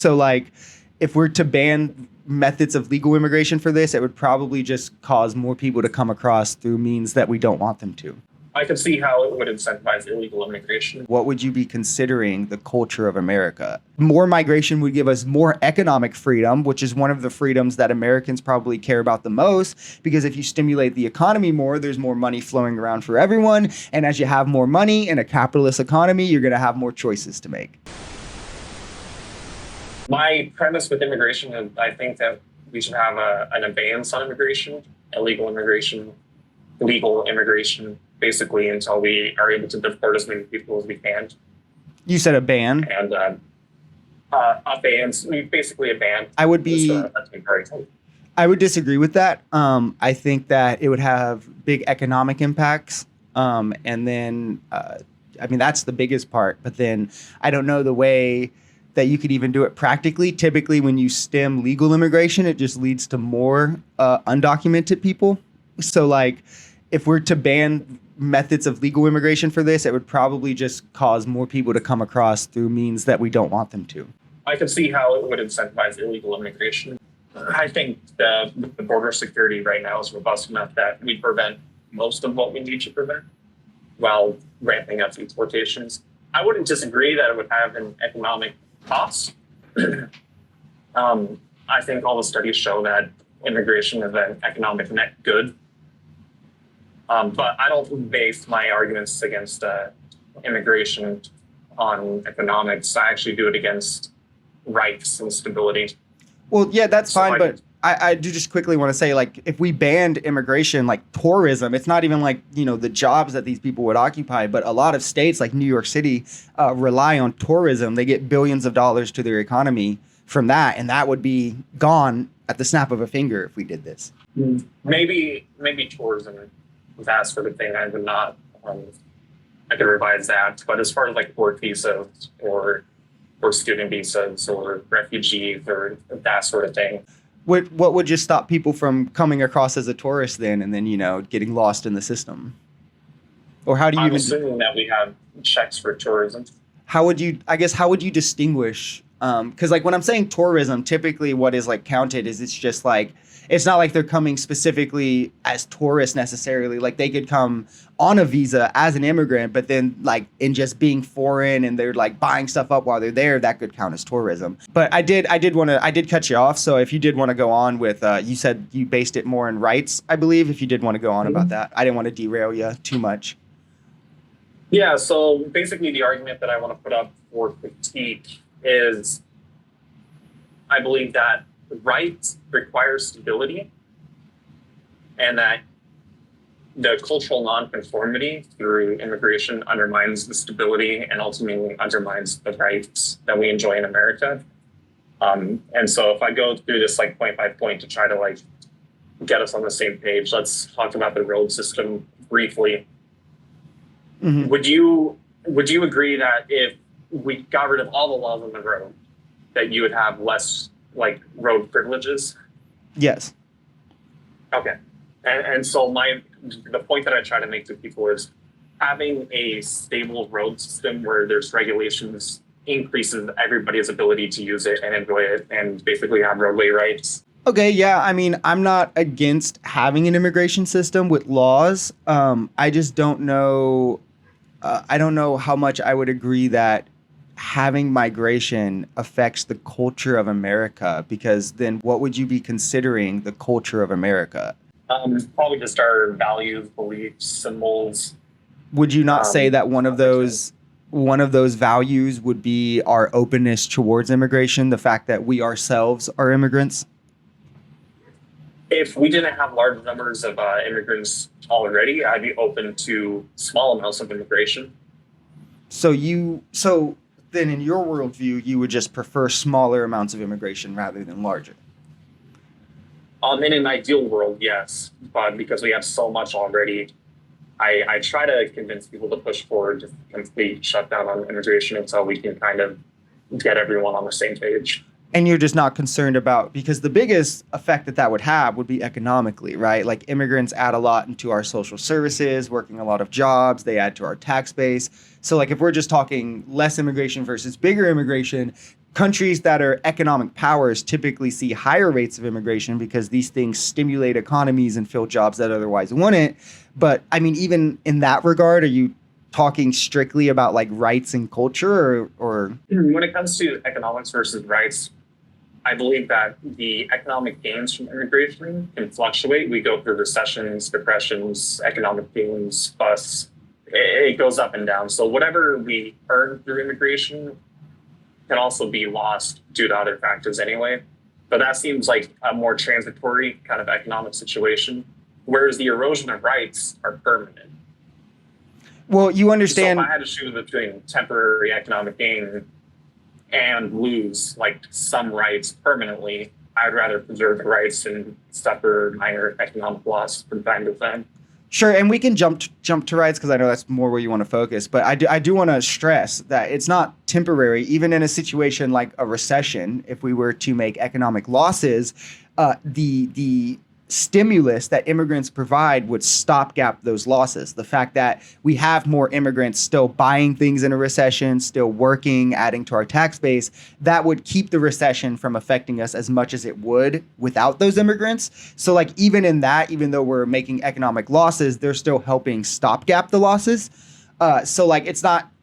So like if we're to ban methods of legal immigration for this, it would probably just cause more people to come across through means that we don't want them to. I can see how it would incentivize illegal immigration. What would you be considering the culture of America? More migration would give us more economic freedom, which is one of the freedoms that Americans probably care about the most, because if you stimulate the economy more, there's more money flowing around for everyone. And as you have more money in a capitalist economy, you're going to have more choices to make. My premise with immigration is I think that we should have an abeyance on immigration, illegal immigration, legal immigration, basically until we are able to deport as many people as we can. You said a ban. And abeyance, basically a ban. I would disagree with that. I think that it would have big economic impacts. And then, that's the biggest part. But then I don't know the way that you could even do it practically. Typically, when you stem legal immigration, it just leads to more undocumented people. So like if we're to ban methods of legal immigration for this, it would probably just cause more people to come across through means that we don't want them to. I can see how it would incentivize illegal immigration. I think the border security right now is robust enough that we prevent most of what we need to prevent while ramping up deportations. I wouldn't disagree that it would have an economic cost. I think all the studies show that immigration is an economic net good. But I don't base my arguments against immigration on economics. I actually do it against rights and stability. Well, yeah, that's fine. But I do just quickly want to say, like, if we banned immigration, like tourism, it's not even like, the jobs that these people would occupy. But a lot of states like New York City rely on tourism. They get billions of dollars to their economy from that. And that would be gone at the snap of a finger if we did this. Maybe tourism, that sort of thing. I would not. I could revise that. But as far as like work visas or student visas or refugees or that sort of thing. What would just stop people from coming across as a tourist then and then, getting lost in the system? Or how do you I'm assuming that we have checks for tourism. How would you distinguish? Because like when I'm saying tourism, typically what is like counted is it's just like, it's not like they're coming specifically as tourists necessarily. Like they could come on a visa as an immigrant, but then like in just being foreign and they're like buying stuff up while they're there, that could count as tourism. But I did cut you off. So if you did want to go on with, you said you based it more in rights, I believe, if you did want to go on about that. I didn't want to derail you too much. Yeah. So basically the argument that I want to put up for critique is I believe that rights require stability and that the cultural nonconformity through immigration undermines the stability and ultimately undermines the rights that we enjoy in America. And so if I go through this like point by point to try to like get us on the same page, let's talk about the road system briefly. Mm-hmm. Would you agree that if we got rid of all the laws on the road, that you would have less like road privileges? Yes. Okay. And so the point that I try to make to people is having a stable road system where there's regulations increases everybody's ability to use it and enjoy it and basically have roadway rights. Okay, yeah. I mean, I'm not against having an immigration system with laws. I just don't know. I don't know how much I would agree that having migration affects the culture of America, because then what would you be considering the culture of America? Probably just our values, beliefs, symbols. Would you not say that one of those values would be our openness towards immigration, the fact that we ourselves are immigrants? If we didn't have large numbers of immigrants already, I'd be open to small amounts of immigration. So then in your worldview, you would just prefer smaller amounts of immigration rather than larger? In an ideal world, yes. But because we have so much already, I try to convince people to push forward to complete shutdown on immigration until we can kind of get everyone on the same page. And you're just not concerned about, because the biggest effect that would have would be economically, right? Like immigrants add a lot into our social services, working a lot of jobs, they add to our tax base. So like if we're just talking less immigration versus bigger immigration, countries that are economic powers typically see higher rates of immigration because these things stimulate economies and fill jobs that otherwise wouldn't. But I mean, even in that regard, are you talking strictly about like rights and culture or? When it comes to economics versus rights, I believe that the economic gains from immigration can fluctuate. We go through recessions, depressions, economic gains, busts. It goes up and down. So whatever we earn through immigration can also be lost due to other factors anyway. But that seems like a more transitory kind of economic situation, whereas the erosion of rights are permanent. Well, you understand. So if I had to choose between temporary economic gain and lose like some rights permanently, I'd rather preserve the rights and suffer minor economic loss from time to time. Sure, and we can jump to rights because I know that's more where you want to focus. But I do want to stress that it's not temporary. Even in a situation like a recession, if we were to make economic losses, the stimulus that immigrants provide would stopgap those losses. The fact that we have more immigrants still buying things in a recession, still working, adding to our tax base, that would keep the recession from affecting us as much as it would without those immigrants. So like even in that, even though we're making economic losses, they're still helping stopgap the losses. So like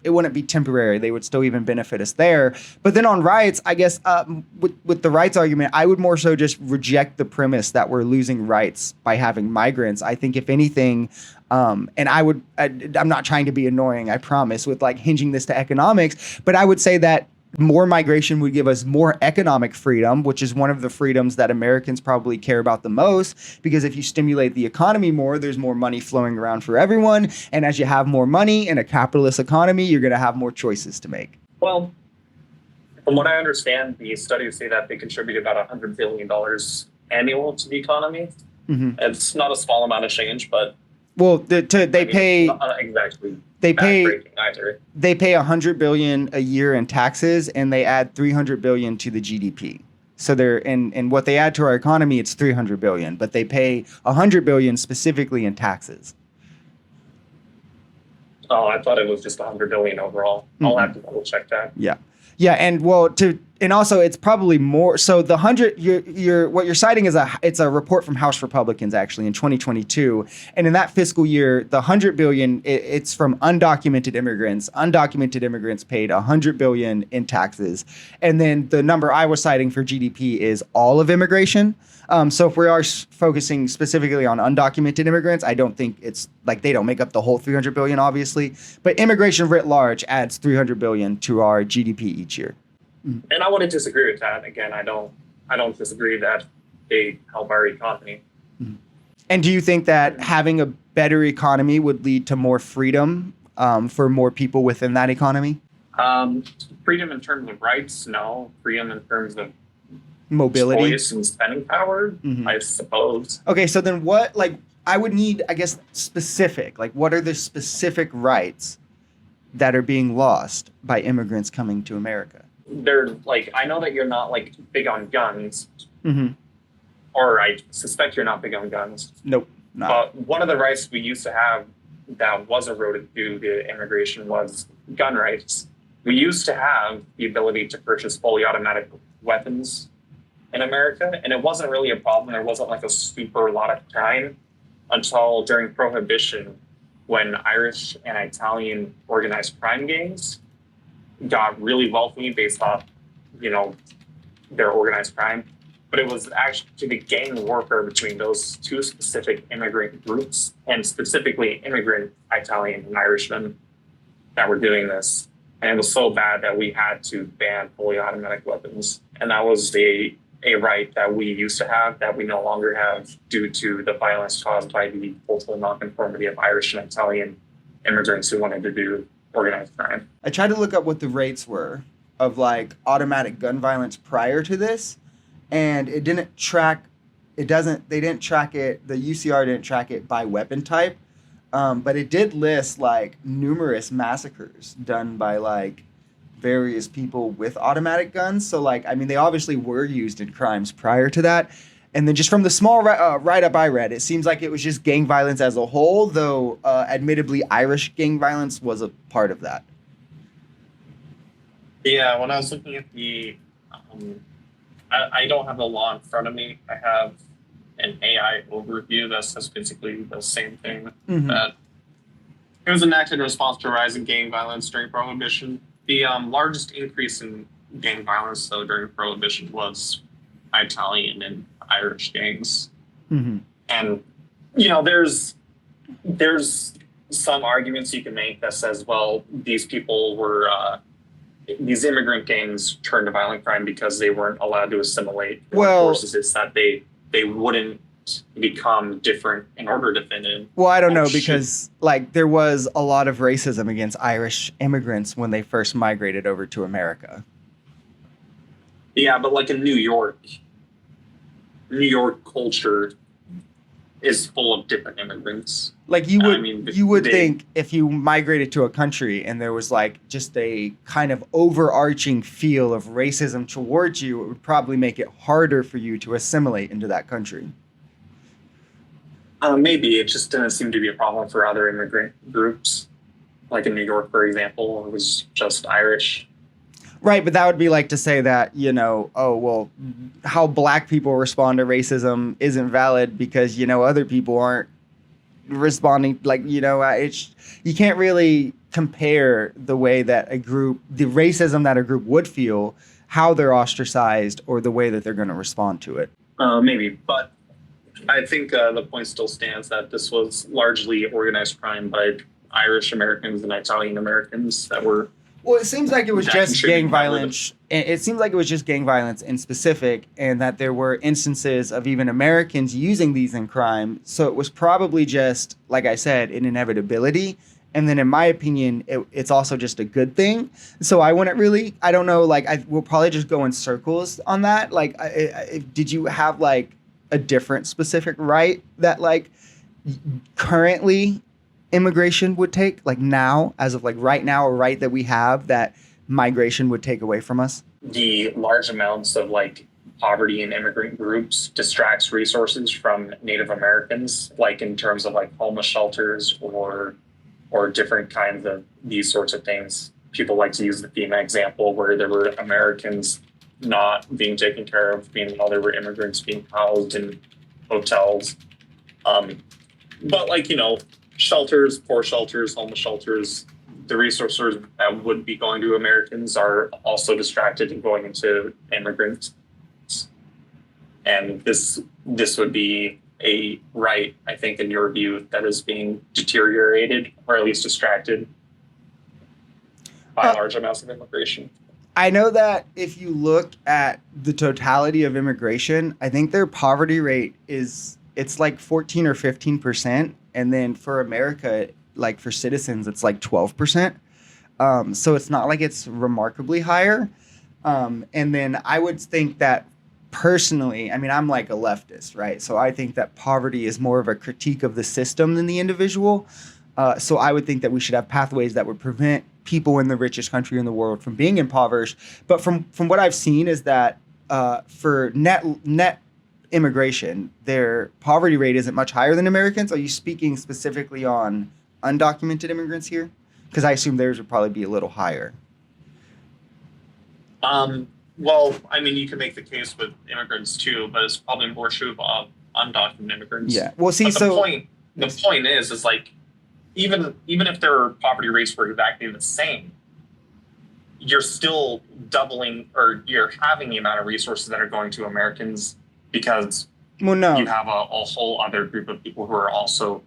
it wouldn't be temporary. They would still even benefit us there. But then on rights, I guess with the rights argument, I would more so just reject the premise that we're losing rights by having migrants. I think if anything, and I'm not trying to be annoying, I promise, with like hinging this to economics, but I would say that more migration would give us more economic freedom, which is one of the freedoms that Americans probably care about the most, because if you stimulate the economy more, there's more money flowing around for everyone. And as you have more money in a capitalist economy, you're going to have more choices to make. Well, from what I understand, the studies say that they contribute about $100 billion annual to the economy. Mm-hmm. It's not a small amount of change, but They pay $100 billion a year in taxes, and they add $300 billion to the GDP. So and what they add to our economy, it's $300 billion, but they pay $100 billion specifically in taxes. Oh, I thought it was just $100 billion overall. Mm-hmm. I'll have to double check that. Yeah. Yeah, and also it's probably more. So the 100 what you're citing is it's a report from House Republicans actually in 2022, and in that fiscal year, the $100 billion it's from undocumented immigrants. Undocumented immigrants paid $100 billion in taxes, and then the number I was citing for GDP is all of immigration. So if we are focusing specifically on undocumented immigrants, I don't think it's like they don't make up the whole $300 billion, obviously, but immigration writ large adds $300 billion to our GDP each year. And I wouldn't disagree with that. Again, I don't disagree that they help our economy. And do you think that having a better economy would lead to more freedom for more people within that economy? Freedom in terms of rights, no. Freedom in terms of mobility, choice and spending power, mm-hmm. I suppose. Okay, so then what? Like, I would need, I guess, specific. Like, what are the specific rights that are being lost by immigrants coming to America? They're like, I know that you're not like big on guns, mm-hmm. or I suspect you're not big on guns. Nope, not. But one of the rights we used to have that was eroded due to immigration was gun rights. We used to have the ability to purchase fully automatic weapons in America, and it wasn't really a problem. There wasn't like a super lot of crime until during Prohibition, when Irish and Italian organized crime gangs got really wealthy based off, their organized crime. But it was actually the gang warfare between those two specific immigrant groups, and specifically immigrant Italian and Irishmen, that were doing this. And it was so bad that we had to ban fully automatic weapons. And that was a right that we used to have that we no longer have due to the violence caused by the cultural nonconformity of Irish and Italian immigrants who wanted to do organized crime. I tried to look up what the rates were of like automatic gun violence prior to this, and they didn't track it. The UCR didn't track it by weapon type, but it did list like numerous massacres done by like various people with automatic guns. So like, I mean, they obviously were used in crimes prior to that. And then just from the small write-up I read, it seems like it was just gang violence as a whole, though admittedly Irish gang violence was a part of that. Yeah, when I was looking at I don't have the law in front of me. I have an AI overview that says basically the same thing. Hmm. That it was enacted in response to a rise in gang violence during Prohibition. The largest increase in gang violence, though, during Prohibition was Italian and Irish gangs. Hmm. And there's some arguments you can make that says, well, these people were these immigrant gangs turned to violent crime because they weren't allowed to assimilate foreign Well, forces. It's that they wouldn't become different in order to fit in. well, I don't Oh know shit! because like there was a lot of racism against Irish immigrants when they first migrated over to America. Yeah, but like in New York culture is full of different immigrants. Like I mean, you would they think if you migrated to a country and there was like just a kind of overarching feel of racism towards you, it would probably make it harder for you to assimilate into that country. maybe it just didn't seem to be a problem for other immigrant groups. Like in New York, for example, it was just Irish. Right, but that would be like to say that, oh, well, how black people respond to racism isn't valid because, other people aren't responding. Like, it's, you can't really compare the way that the racism that a group would feel, how they're ostracized, or the way that they're going to respond to it. Maybe, but I think the point still stands that this was largely organized crime by Irish Americans and Italian Americans that were Well, it seems like it was that just gang contributed that were the violence. It seems like it was just gang violence in specific, and that there were instances of even Americans using these in crime. So it was probably just, like I said, an inevitability. And then, in my opinion, it's also just a good thing. So I wouldn't really, I don't know, like, we'll probably just go in circles on that. Like, did you have, like, a different specific right that, like, currently immigration would take, like now, as of like right now, a right that we have that migration would take away from us? the large amounts of like poverty in immigrant groups distracts resources from Native Americans, like in terms of like homeless shelters or different kinds of these sorts of things. People like to use the FEMA example where there were Americans not being taken care of, meanwhile there were immigrants being housed in hotels. But like, shelters, poor shelters, homeless shelters, the resources that would be going to Americans are also distracted and going into immigrants. And this would be a right, I think, in your view, that is being deteriorated or at least distracted by large amounts of immigration. I know that if you look at the totality of immigration, I think their poverty rate it's like 14 or 15%. And then for America, like for citizens, it's like 12%. So it's not like it's remarkably higher. And then I would think that personally, I mean, I'm like a leftist, right? So I think that poverty is more of a critique of the system than the individual. So I would think that we should have pathways that would prevent people in the richest country in the world from being impoverished. But from what I've seen is that for net immigration, their poverty rate isn't much higher than Americans. Are you speaking specifically on undocumented immigrants here? Because I assume theirs would probably be a little higher. Well, I mean, you can make the case with immigrants too, but it's probably more true of undocumented immigrants. Yeah. Well, see, But so the point is like even if their poverty rates were exactly the same, you're still doubling or you're having the amount of resources that are going to Americans because well, no. you have a whole other group of people who are also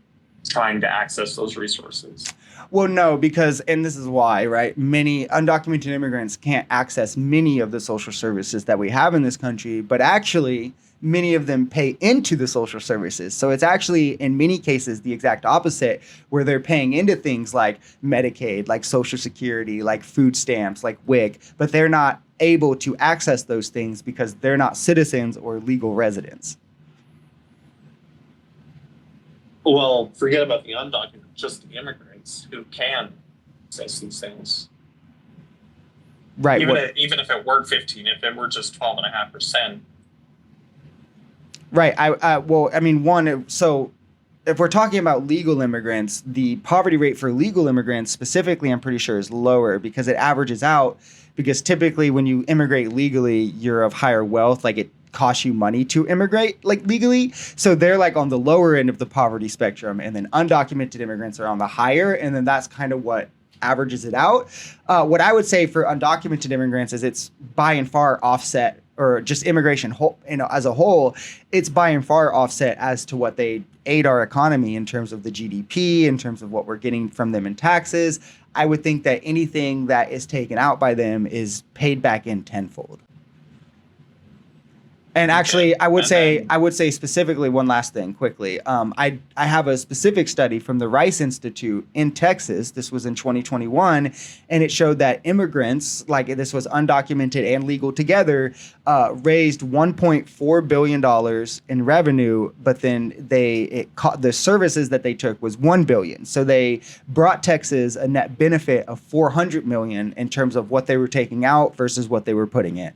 trying to access those resources. Well, no, because, and this is why, right? Many undocumented immigrants can't access many of the social services that we have in this country, but actually, many of them pay into the social services. So it's actually, in many cases, the exact opposite, where they're paying into things like Medicaid, like Social Security, like food stamps, like WIC, but they're not able to access those things because they're not citizens or legal residents. Well, forget about the undocumented, just the immigrants who can access these things. Right. Even if it were 15, if it were just 12.5%. Right. Well, I mean, so if we're talking about legal immigrants, the poverty rate for legal immigrants specifically, I'm pretty sure is lower because it averages out. Because typically when you immigrate legally, you're of higher wealth. Like it costs you money to immigrate like legally. So they're like on the lower end of the poverty spectrum. And then undocumented immigrants are on the higher. And then that's kind of what averages it out. What I would say for undocumented immigrants is it's by and far offset, or just immigration as a whole, it's by and far offset as to what they aid our economy in terms of the GDP, in terms of what we're getting from them in taxes. I would think that anything that is taken out by them is paid back in tenfold. And actually, I would say specifically one last thing quickly. I have a specific study from the Rice Institute in Texas. This was in 2021, and it showed that immigrants, like this was undocumented and legal together, raised $1.4 billion in revenue, but then the services that they took was $1 billion. So they brought Texas a net benefit of $400 million in terms of what they were taking out versus what they were putting in.